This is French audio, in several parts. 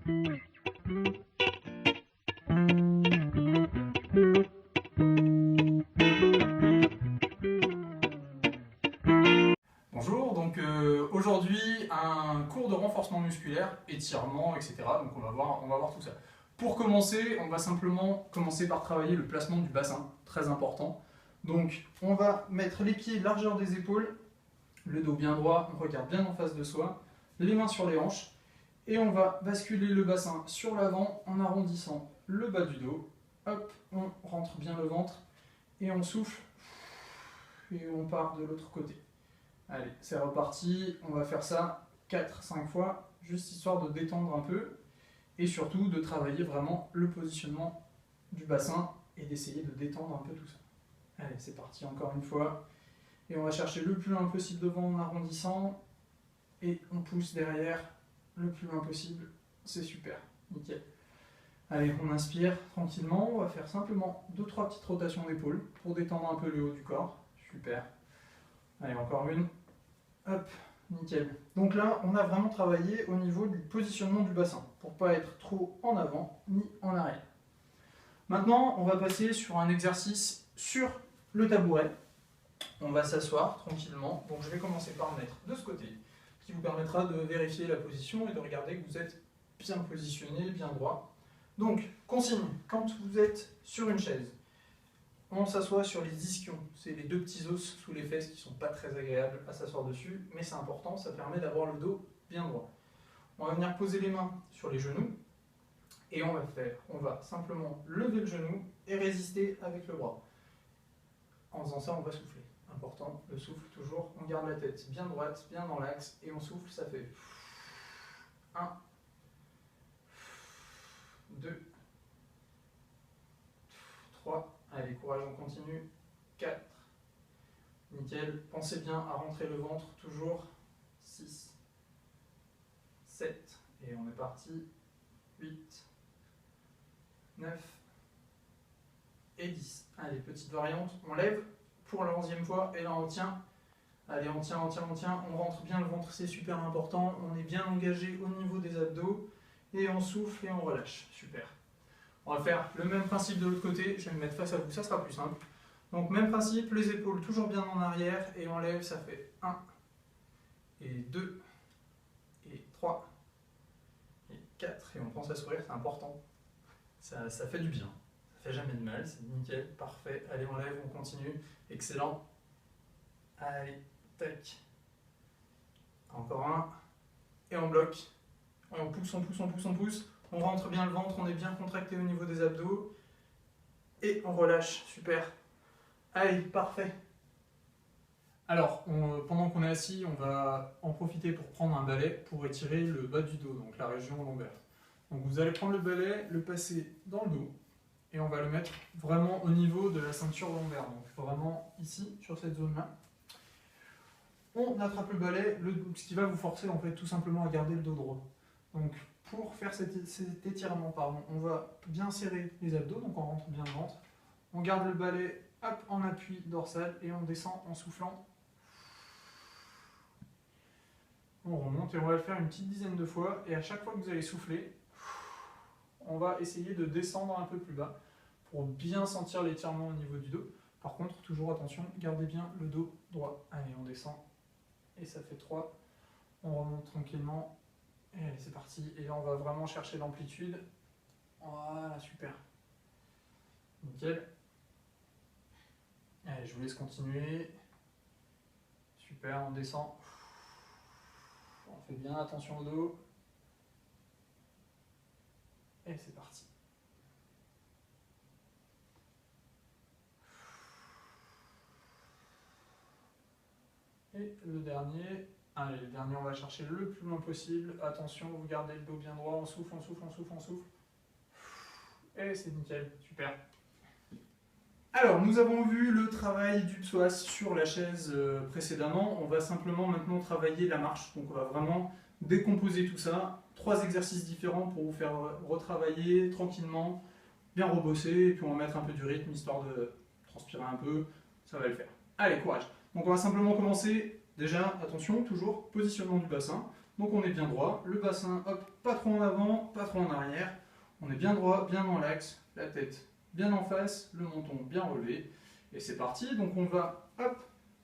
Bonjour, donc aujourd'hui un cours de renforcement musculaire, étirement, etc. Donc on va voir tout ça. Pour commencer, on va simplement commencer par travailler le placement du bassin, très important. Donc on va mettre les pieds largeur des épaules, le dos bien droit, on regarde bien en face de soi, les mains sur les hanches, et on va basculer le bassin sur l'avant en arrondissant le bas du dos. Hop, on rentre bien le ventre, et on souffle, et on part de l'autre côté. Allez, c'est reparti, on va faire ça 4-5 fois, juste histoire de détendre un peu, et surtout de travailler vraiment le positionnement du bassin, et d'essayer de détendre un peu tout ça. Allez, c'est parti encore une fois, et on va chercher le plus loin possible devant en arrondissant, et on pousse derrière le plus loin possible, c'est super, nickel. Allez, on inspire tranquillement, on va faire simplement 2-3 petites rotations d'épaule pour détendre un peu le haut du corps, super. Allez, encore une. Hop, nickel. Donc là, on a vraiment travaillé au niveau du positionnement du bassin, pour ne pas être trop en avant ni en arrière. Maintenant, on va passer sur un exercice sur le tabouret. On va s'asseoir tranquillement. Donc je vais commencer par me mettre de ce côté, qui vous permettra de vérifier la position et de regarder que vous êtes bien positionné, bien droit. Donc, consigne, quand vous êtes sur une chaise, on s'assoit sur les ischions, c'est les deux petits os sous les fesses qui ne sont pas très agréables à s'asseoir dessus, mais c'est important, ça permet d'avoir le dos bien droit. On va venir poser les mains sur les genoux, et on va simplement lever le genou et résister avec le bras. En faisant ça, on va souffler. Important, le souffle toujours, on garde la tête bien droite, bien dans l'axe, et on souffle, ça fait 1, 2, 3, allez, courage, on continue, 4, nickel, pensez bien à rentrer le ventre, toujours, 6, 7, et on est parti, 8, 9 et 10. Allez, petite variante, on lève pour la 11e fois, et là on tient. Allez, on tient, on rentre bien le ventre, c'est super important, on est bien engagé au niveau des abdos, et on souffle et on relâche, super. On va faire le même principe de l'autre côté, je vais me mettre face à vous, ça sera plus simple. Donc même principe, les épaules toujours bien en arrière, et on lève, ça fait 1, et 2, et 3, et 4, et on pense à sourire, c'est important. Ça fait du bien, ça fait jamais de mal, c'est nickel, parfait. Allez, on lève, on continue, excellent. Allez, tac. Encore un, et on bloque. Et on pousse, on pousse, on pousse, on pousse. On rentre bien le ventre, on est bien contracté au niveau des abdos. Et on relâche, super. Allez, parfait. Alors, pendant qu'on est assis, on va en profiter pour prendre un balai pour étirer le bas du dos, donc la région lombaire. Donc vous allez prendre le balai, le passer dans le dos, et on va le mettre vraiment au niveau de la ceinture lombaire, donc vraiment ici, sur cette zone-là. On attrape le balai, ce qui va vous forcer en fait tout simplement à garder le dos droit. Donc pour faire cet étirement, on va bien serrer les abdos, donc on rentre bien le ventre. On garde le balai hop, en appui dorsal et on descend en soufflant. On remonte et on va le faire une petite dizaine de fois. Et à chaque fois que vous allez souffler, on va essayer de descendre un peu plus bas pour bien sentir l'étirement au niveau du dos. Par contre, toujours attention, gardez bien le dos droit. Allez, on descend. Et ça fait 3. On remonte tranquillement. Et allez, c'est parti. Et là, on va vraiment chercher l'amplitude. Voilà, super. Nickel. Allez, je vous laisse continuer. Super, on descend. On fait bien attention au dos. Et c'est parti. Et le dernier. Allez, le dernier, on va chercher le plus loin possible. Attention, vous gardez le dos bien droit. On souffle, on souffle, on souffle, on souffle. Et c'est nickel, super. Alors, nous avons vu le travail du psoas sur la chaise précédemment. On va simplement maintenant travailler la marche. Donc, on va vraiment décomposer tout ça. 3 exercices différents pour vous faire retravailler tranquillement, bien rebosser. Et puis, on va mettre un peu du rythme histoire de transpirer un peu. Ça va le faire. Allez, courage. Donc, on va simplement commencer. Déjà, attention, toujours positionnement du bassin. Donc on est bien droit, le bassin, hop, pas trop en avant, pas trop en arrière. On est bien droit, bien dans l'axe, la tête bien en face, le menton bien relevé. Et c'est parti, donc on va, hop,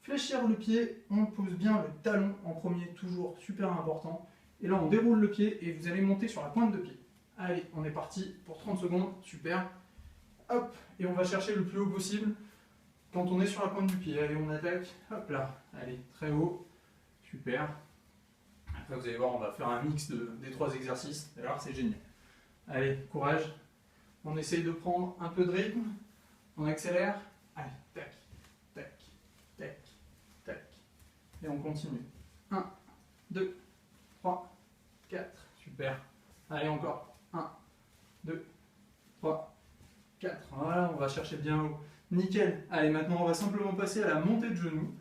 fléchir le pied, on pose bien le talon en premier, toujours super important. Et là on déroule le pied et vous allez monter sur la pointe de pied. Allez, on est parti pour 30 secondes, super. Hop, et on va chercher le plus haut possible quand on est sur la pointe du pied. Allez, on attaque, hop là, allez, très haut, super. Après vous allez voir, on va faire un mix des 3 exercices, alors c'est génial. Allez, courage, on essaye de prendre un peu de rythme, on accélère, allez, tac, tac, tac, tac, et on continue. 1, 2, 3, 4, super. Allez, encore, 1, 2, 3, 4, voilà, on va chercher bien haut. Nickel. Allez, maintenant on va simplement passer à la montée de genoux.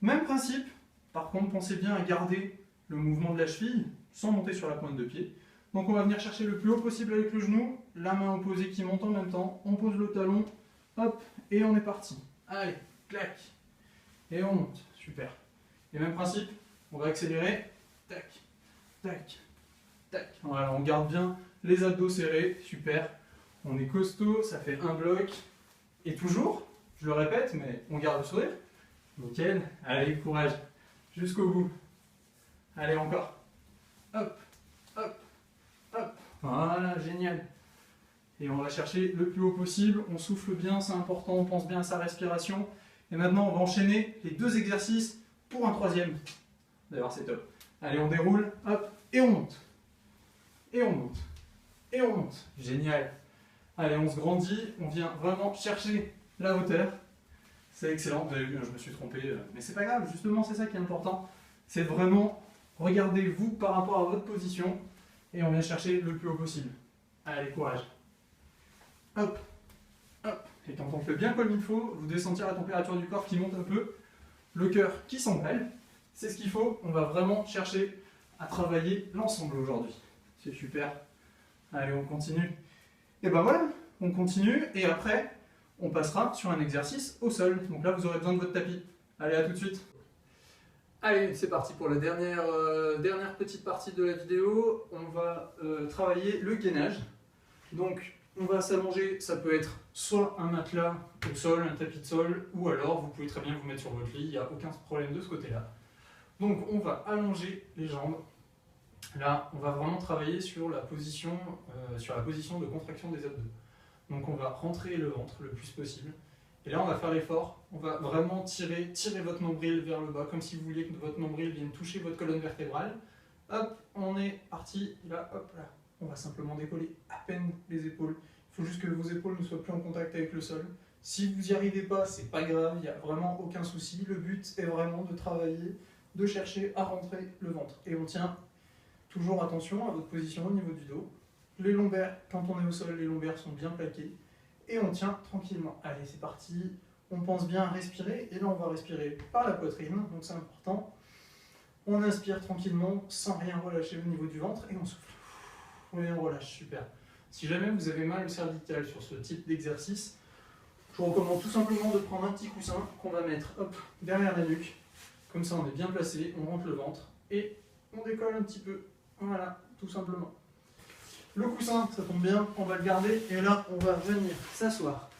Même principe, par contre pensez bien à garder le mouvement de la cheville sans monter sur la pointe de pied. Donc on va venir chercher le plus haut possible avec le genou, la main opposée qui monte en même temps, on pose le talon, hop, et on est parti. Allez, clac, et on monte, super. Et même principe, on va accélérer, tac, tac, tac. Voilà, on garde bien les abdos serrés, super. On est costaud, ça fait un bloc. Et toujours, je le répète, mais on garde le sourire. Nickel. Allez, courage. Jusqu'au bout. Allez, encore. Hop, hop, hop. Voilà, génial. Et on va chercher le plus haut possible. On souffle bien, c'est important. On pense bien à sa respiration. Et maintenant, on va enchaîner les 2 exercices pour un 3e. D'ailleurs, c'est top. Allez, on déroule. Hop, et on monte. Et on monte. Et on monte. Génial. Allez, on se grandit, on vient vraiment chercher la hauteur. C'est excellent, vous avez vu, je me suis trompé, mais c'est pas grave, justement, c'est ça qui est important. C'est vraiment, regardez vous par rapport à votre position, et on vient chercher le plus haut possible. Allez, courage. Hop, hop. Et quand on fait bien comme il faut, vous devez sentir la température du corps qui monte un peu, le cœur qui s'emballe. C'est ce qu'il faut, on va vraiment chercher à travailler l'ensemble aujourd'hui. C'est super. Allez, on continue. Et ben voilà, on continue et après, on passera sur un exercice au sol. Donc là, vous aurez besoin de votre tapis. Allez, à tout de suite. Allez, c'est parti pour la dernière petite partie de la vidéo. On va travailler le gainage. Donc, on va s'allonger, ça peut être soit un matelas au sol, un tapis de sol, ou alors vous pouvez très bien vous mettre sur votre lit, il n'y a aucun problème de ce côté-là. Donc, on va allonger les jambes. Là, on va vraiment travailler sur la position de contraction des abdos. Donc on va rentrer le ventre le plus possible. Et là, on va faire l'effort. On va vraiment tirer votre nombril vers le bas, comme si vous vouliez que votre nombril vienne toucher votre colonne vertébrale. Hop, on est parti. Là, hop, là. On va simplement décoller à peine les épaules. Il faut juste que vos épaules ne soient plus en contact avec le sol. Si vous n'y arrivez pas, c'est pas grave, il n'y a vraiment aucun souci. Le but est vraiment de travailler, de chercher à rentrer le ventre. Et on tient toujours attention à votre position au niveau du dos. Les lombaires, quand on est au sol, les lombaires sont bien plaqués. Et on tient tranquillement. Allez, c'est parti. On pense bien à respirer. Et là, on va respirer par la poitrine. Donc c'est important. On inspire tranquillement, sans rien relâcher au niveau du ventre. Et on souffle. Et on relâche. Super. Si jamais vous avez mal au cervical sur ce type d'exercice, je vous recommande tout simplement de prendre un petit coussin qu'on va mettre hop, derrière la nuque. Comme ça, on est bien placé. On rentre le ventre. Et on décolle un petit peu. Voilà, tout simplement. Le coussin, ça tombe bien, on va le garder. Et là, on va venir s'asseoir.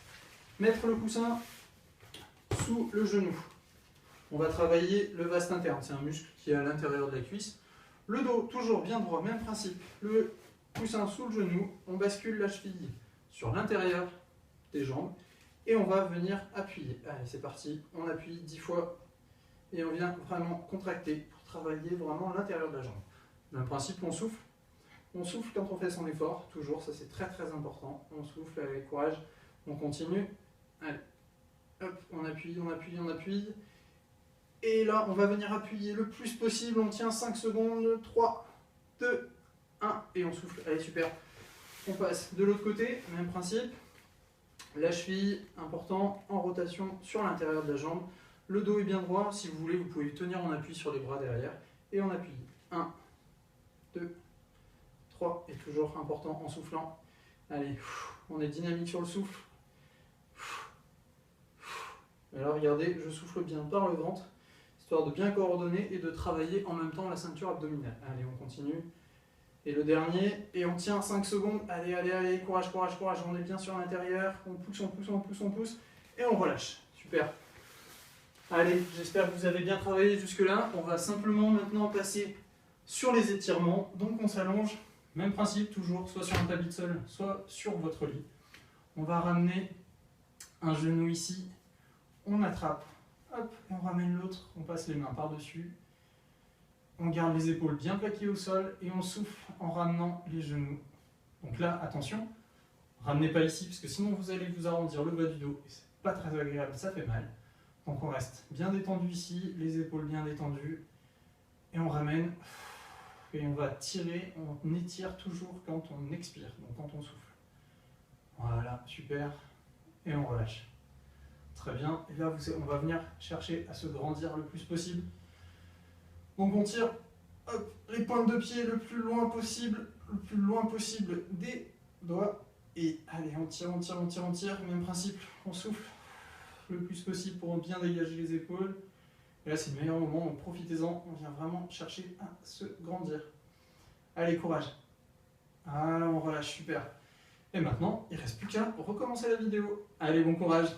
Mettre le coussin sous le genou. On va travailler le vaste interne. C'est un muscle qui est à l'intérieur de la cuisse. Le dos, toujours bien droit, même principe. Le coussin sous le genou. On bascule la cheville sur l'intérieur des jambes. Et on va venir appuyer. Allez, c'est parti. On appuie 10 fois. Et on vient vraiment contracter pour travailler vraiment l'intérieur de la jambe. Même principe, on souffle. On souffle quand on fait son effort, toujours, ça c'est très très important. On souffle avec courage, on continue. Allez, hop, on appuie, on appuie, on appuie. Et là, on va venir appuyer le plus possible. On tient 5 secondes, 3, 2, 1, et on souffle. Allez, super. On passe de l'autre côté, même principe. La cheville, important, en rotation sur l'intérieur de la jambe. Le dos est bien droit. Si vous voulez, vous pouvez tenir en appui sur les bras derrière. Et on appuie. 1, 2, 3, et toujours important en soufflant. Allez, on est dynamique sur le souffle. Et là, regardez, je souffle bien par le ventre, histoire de bien coordonner et de travailler en même temps la ceinture abdominale. Allez, on continue. Et le dernier, et on tient 5 secondes. Allez, allez, allez, courage, courage, courage. On est bien sur l'intérieur. On pousse, on pousse, on pousse, on pousse. Et on relâche. Super. Allez, j'espère que vous avez bien travaillé jusque-là. On va simplement maintenant passer sur les étirements. Donc on s'allonge. Même principe, toujours, soit sur un tapis de sol, soit sur votre lit. On va ramener un genou ici. On attrape. Hop, on ramène l'autre. On passe les mains par-dessus. On garde les épaules bien plaquées au sol et on souffle en ramenant les genoux. Donc là, attention, ramenez pas ici parce que sinon vous allez vous arrondir le bas du dos et c'est pas très agréable, ça fait mal. Donc on reste bien détendu ici, les épaules bien détendues et on ramène et on va tirer, on étire toujours quand on expire, donc quand on souffle. Voilà, super, et on relâche. Très bien, et là on va venir chercher à se grandir le plus possible. Donc on tire hop, les pointes de pied le plus loin possible des doigts. Et allez, on tire, on tire, on tire, on tire. Même principe, on souffle le plus possible pour bien dégager les épaules. Et là, c'est le meilleur moment, donc profitez-en. On vient vraiment chercher à se grandir. Allez, courage. Voilà, on relâche, super. Et maintenant, il ne reste plus qu'à recommencer la vidéo. Allez, bon courage.